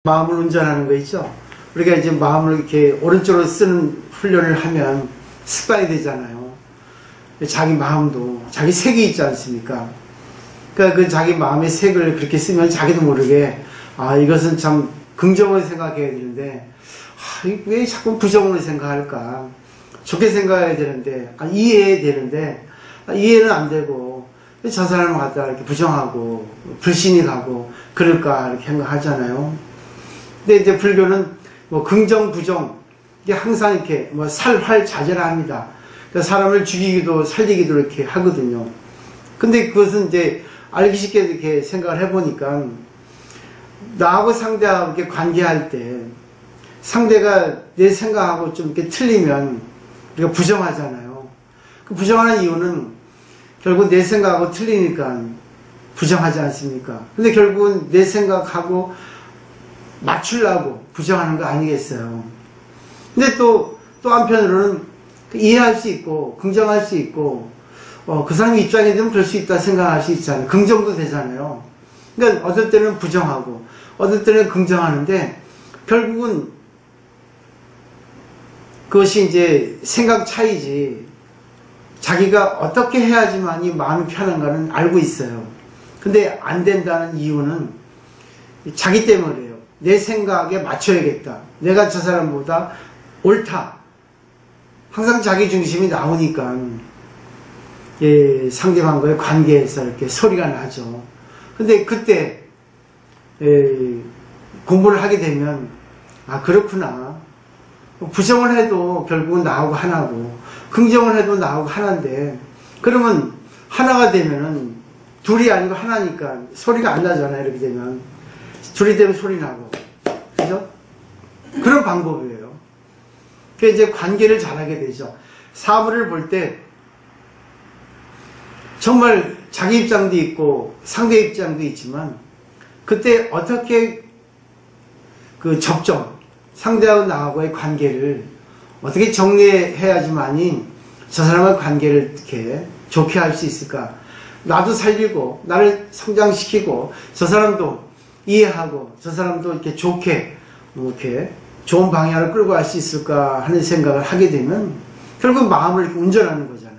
마음을 운전하는 거 있죠. 우리가 이제 마음을 이렇게 오른쪽으로 쓰는 훈련을 하면 습관이 되잖아요. 자기 마음도 자기 색이 있지 않습니까? 그러니까 그 자기 마음의 색을 그렇게 쓰면 자기도 모르게 이것은 참 긍정으로 생각해야 되는데 왜 자꾸 부정으로 생각할까? 좋게 생각해야 되는데 이해해야 되는데 이해는 안 되고 저 사람을 갖다가 이렇게 부정하고 불신이 가고 그럴까 이렇게 생각하잖아요. 근데 이제 불교는 뭐 긍정, 부정, 이게 항상 이렇게 뭐 살활자제합니다. 그러니까 사람을 죽이기도 살리기도 이렇게 하거든요. 근데 그것은 이제 알기 쉽게 이렇게 생각을 해보니까 나하고 상대하고 이렇게 관계할 때 상대가 내 생각하고 좀 이렇게 틀리면 우리가 부정하잖아요. 그 부정하는 이유는 결국 내 생각하고 틀리니까 부정하지 않습니까? 근데 결국은 내 생각하고 맞추려고 부정하는 거 아니겠어요. 근데 또 한편으로는 이해할 수 있고 긍정할 수 있고 그 사람 입장에 되면 그럴 수 있다 생각할 수 있잖아요. 긍정도 되잖아요. 그러니까 어떨 때는 부정하고 어떨 때는 긍정하는데 결국은 그것이 이제 생각 차이지 자기가 어떻게 해야지만이 마음이 편한가는 알고 있어요. 근데 안 된다는 이유는 자기 때문이에요. 내 생각에 맞춰야겠다. 내가 저 사람보다 옳다. 항상 자기 중심이 나오니까 상대방과의 관계에서 이렇게 소리가 나죠. 근데 그때 공부를 하게 되면 그렇구나. 부정을 해도 결국은 나하고 하나고 긍정을 해도 나하고 하나인데 그러면 하나가 되면은 둘이 아니고 하나니까 소리가 안 나잖아요. 이렇게 되면 둘이 되면 소리 나고 그죠? 그런 방법이에요. 그래서 이제 관계를 잘하게 되죠. 사물을 볼 때 정말 자기 입장도 있고 상대 입장도 있지만 그때 어떻게 그 상대하고 나하고의 관계를 어떻게 정리해야지만이 저 사람과의 관계를 이렇게 좋게 할 수 있을까? 나도 살리고 나를 성장시키고 저 사람도 이해하고 저 사람도 이렇게 좋게 이렇게 좋은 방향을 끌고 갈 수 있을까 하는 생각을 하게 되면 결국 마음을 이렇게 운전하는 거잖아요.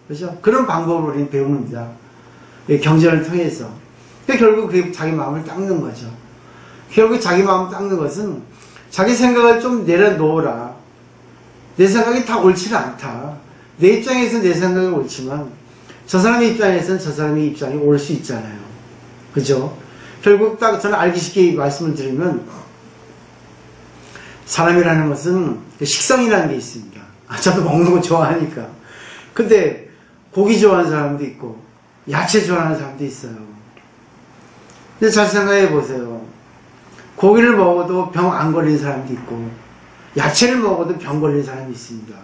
그렇죠? 그런 방법을 우리는 배웁니다. 경전을 통해서. 결국 그게 자기 마음을 닦는 거죠. 결국 자기 마음을 닦는 것은 자기 생각을 좀 내려놓으라. 내 생각이 다 옳지는 않다. 내 입장에서 내 생각이 옳지만 저 사람의 입장에서는 저 사람의 입장이 올 수 있잖아요. 그죠? 결국 딱 저는 알기 쉽게 말씀을 드리면 사람이라는 것은 식성이라는 게 있습니다. 저도 먹는 거 좋아하니까. 근데 고기 좋아하는 사람도 있고 야채 좋아하는 사람도 있어요. 근데 잘 생각해 보세요. 고기를 먹어도 병 안 걸리는 사람도 있고 야채를 먹어도 병 걸리는 사람이 있습니다.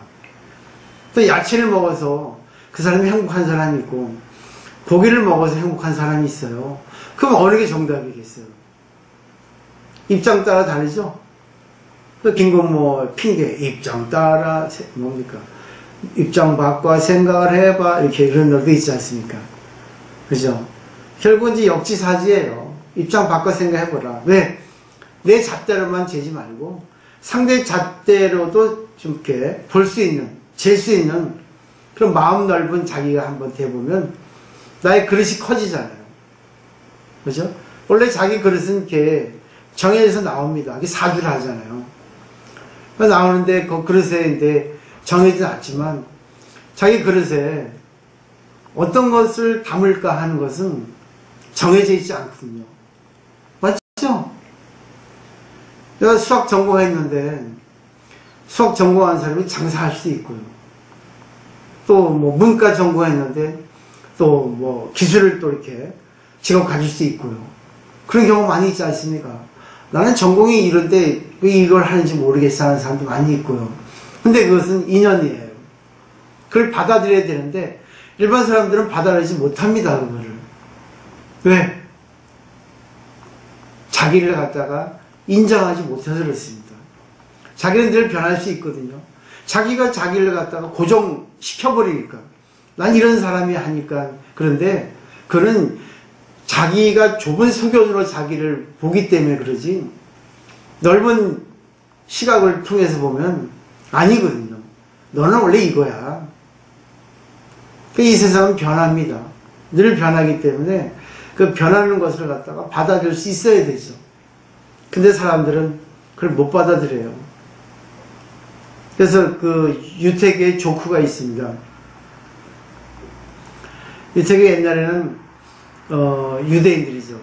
또 야채를 먹어서 그 사람이 행복한 사람이 있고 고기를 먹어서 행복한 사람이 있어요. 그럼 어느 게 정답이겠어요? 입장 따라 다르죠? 그 김건모 핑계 입장 따라 뭡니까? 입장 바꿔 생각을 해봐 이렇게 이런 노래도 있지 않습니까? 그죠? 결국은 이제 역지사지예요. 입장 바꿔 생각해보라. 왜? 내 잣대로만 재지 말고 상대 잣대로도 좀 이렇게 볼 수 있는, 잴 수 있는 그런 마음 넓은 자기가 한번 돼보면 나의 그릇이 커지잖아요. 그죠? 원래 자기 그릇은 이렇게 정해져서 나옵니다. 이게 사주를 하잖아요. 나오는데 그 그릇에 이제 정해지진 않지만 자기 그릇에 어떤 것을 담을까 하는 것은 정해져 있지 않거든요. 맞죠? 내가 수학 전공했는데 수학 전공한 사람이 장사할 수 있고요. 또 뭐 문과 전공했는데 또 뭐 기술을 또 이렇게 직업 가질 수 있고요. 그런 경우 많이 있지 않습니까? 나는 전공이 이런데 왜 이걸 하는지 모르겠어 하는 사람도 많이 있고요. 근데 그것은 인연이에요. 그걸 받아들여야 되는데 일반 사람들은 받아들이지 못합니다. 그거를. 왜? 자기를 갖다가 인정하지 못해서 그렇습니다. 자기는 늘 변할 수 있거든요. 자기가 자기를 갖다가 고정시켜버리니까 난 이런 사람이 하니까 그런데 그는 자기가 좁은 소견으로 자기를 보기 때문에 그러지 넓은 시각을 통해서 보면 아니거든요. 너는 원래 이거야. 이 세상은 변합니다. 늘 변하기 때문에 그 변하는 것을 갖다가 받아들일 수 있어야 되죠. 근데 사람들은 그걸 못 받아들여요. 그래서 그 유택의 조크가 있습니다. 유택이 옛날에는 유대인들이죠.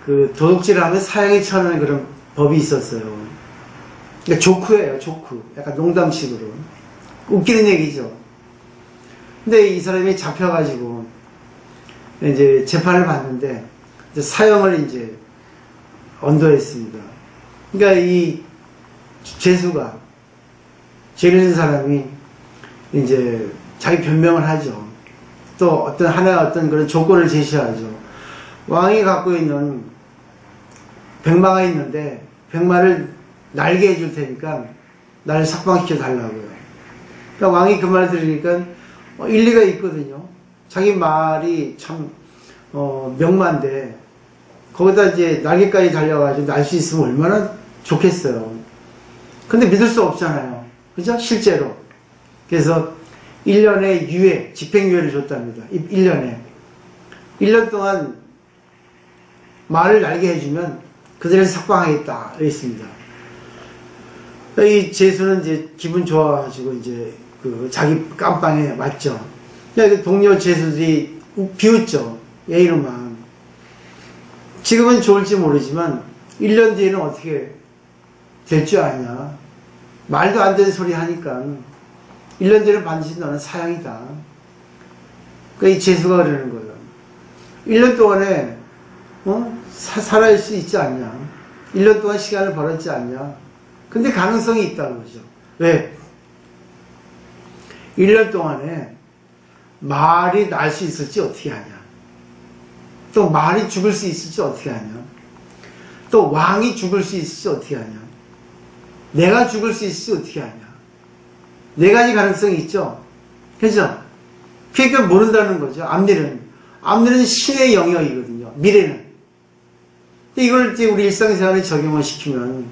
그 도둑질을 하면 사형에 처하는 그런 법이 있었어요. 그러니까 조크예요, 조크. 약간 농담식으로. 웃기는 얘기죠. 근데 이 사람이 잡혀가지고 이제 재판을 받는데 이제 사형을 이제 언도했습니다. 그러니까 이 죄수가, 죄를 진 사람이 이제 자기 변명을 하죠. 또 어떤 그런 조건을 제시하죠. 왕이 갖고 있는 백마가 있는데 백마를 날게 해줄 테니까 나를 석방시켜 달라고요. 그러니까 왕이 그 말 들으니까 일리가 있거든요. 자기 말이 참 명마인데 거기다 이제 날개까지 달려가지고 날 수 있으면 얼마나 좋겠어요. 근데 믿을 수 없잖아요. 그죠? 실제로. 그래서 1년의 유예, 집행유예를 줬답니다. 1년에. 1년 동안 말을 날게 해주면 그들을 석방하겠다. 그랬습니다. 이 죄수는 이제 기분 좋아가지고 이제 그 자기 깜빵에 왔죠. 동료 죄수들이 비웃죠. 예의로만. 지금은 좋을지 모르지만 1년 뒤에는 어떻게 될 줄 아냐. 말도 안 되는 소리 하니까 1년 뒤에는 반드시 너는 사형이다. 그러니까 이 죄수가 그러는 거예요. 1년 동안에 살아갈 수 있지 않냐. 1년 동안 시간을 벌었지 않냐. 근데 가능성이 있다는 거죠. 왜? 1년 동안에 말이 날 수 있을지 어떻게 하냐. 또 말이 죽을 수 있을지 어떻게 하냐. 또 왕이 죽을 수 있을지 어떻게 하냐. 내가 죽을 수 있을지 어떻게 하냐. 네 가지 가능성이 있죠. 그죠? 그러니까 모른다는 거죠. 앞일은 신의 영역이거든요. 미래는. 이걸 이제 우리 일상생활에 적용을 시키면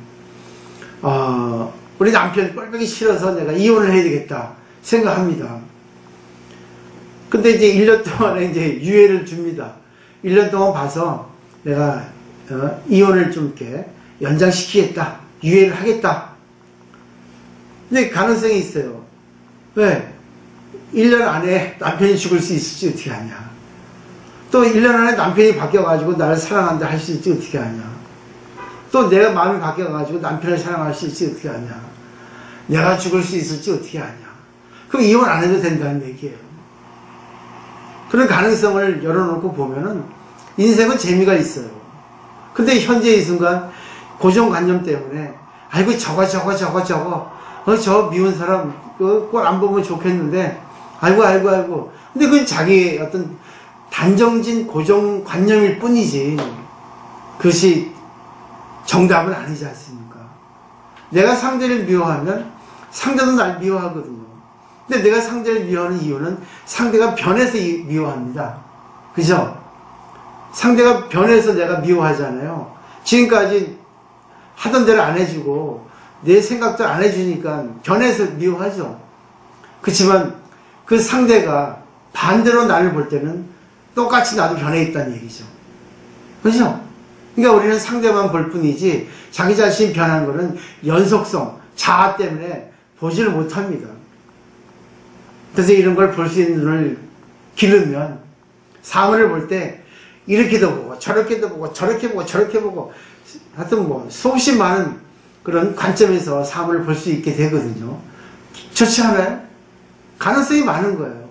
우리 남편 꼴보기 싫어서 내가 이혼을 해야 되겠다 생각합니다. 근데 이제 1년 동안에 이제 유예를 줍니다. 1년 동안 봐서 내가 이혼을 좀 이렇게 연장시키겠다. 유예를 하겠다. 근데 가능성이 있어요. 왜? 1년 안에 남편이 죽을 수 있을지 어떻게 하냐. 또 1년 안에 남편이 바뀌어가지고 나를 사랑한다 할 수 있을지 어떻게 하냐. 또 내가 마음이 바뀌어가지고 남편을 사랑할 수 있을지 어떻게 하냐. 내가 죽을 수 있을지 어떻게 하냐. 그럼 이혼 안 해도 된다는 얘기예요. 그런 가능성을 열어놓고 보면은 인생은 재미가 있어요. 근데 현재 이 순간 고정관념 때문에 아이고 저거 저 미운 사람 꼴 안 보면 좋겠는데 아이고 근데 그건 자기의 어떤 단정진 고정관념일 뿐이지 그것이 정답은 아니지 않습니까? 내가 상대를 미워하면 상대도 날 미워하거든요. 근데 내가 상대를 미워하는 이유는 상대가 변해서 미워합니다. 그죠? 상대가 변해서 내가 미워하잖아요. 지금까지 하던 대로 안 해주고 내 생각도 안 해주니까 변해서 미워하죠. 그렇지만 그 상대가 반대로 나를 볼 때는 똑같이 나도 변해 있다는 얘기죠. 그죠? 그러니까 우리는 상대만 볼 뿐이지 자기 자신이 변한 거는 연속성, 자아 때문에 보지를 못합니다. 그래서 이런 걸 볼 수 있는 눈을 기르면 사물을 볼 때 이렇게도 보고 저렇게도 보고 저렇게 보고 저렇게 보고 하여튼 뭐 수없이 많은 그런 관점에서 사물을 볼 수 있게 되거든요. 좋지 않아요? 가능성이 많은 거예요.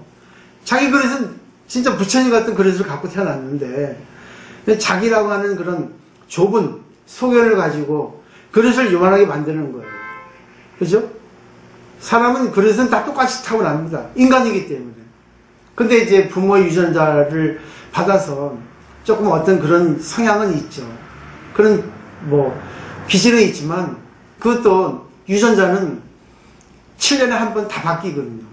자기 그릇은 진짜 부처님 같은 그릇을 갖고 태어났는데 자기라고 하는 그런 좁은 소견을 가지고 그릇을 요만하게 만드는 거예요. 그죠? 사람은 그릇은 다 똑같이 타고납니다. 인간이기 때문에. 근데 이제 부모의 유전자를 받아서 조금 어떤 그런 성향은 있죠. 그런 뭐 기질은 있지만 그것도 유전자는 7년에 한 번 다 바뀌거든요.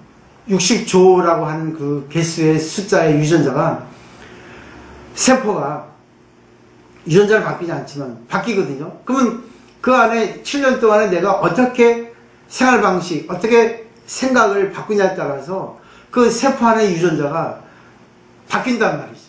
60조라고 하는 그 개수의 숫자의 유전자가 세포가 유전자를 바뀌지 않지만 바뀌거든요. 그러면 그 안에 7년 동안에 내가 어떻게 생활 방식, 어떻게 생각을 바꾸냐에 따라서 그 세포 안의 유전자가 바뀐단 말이죠.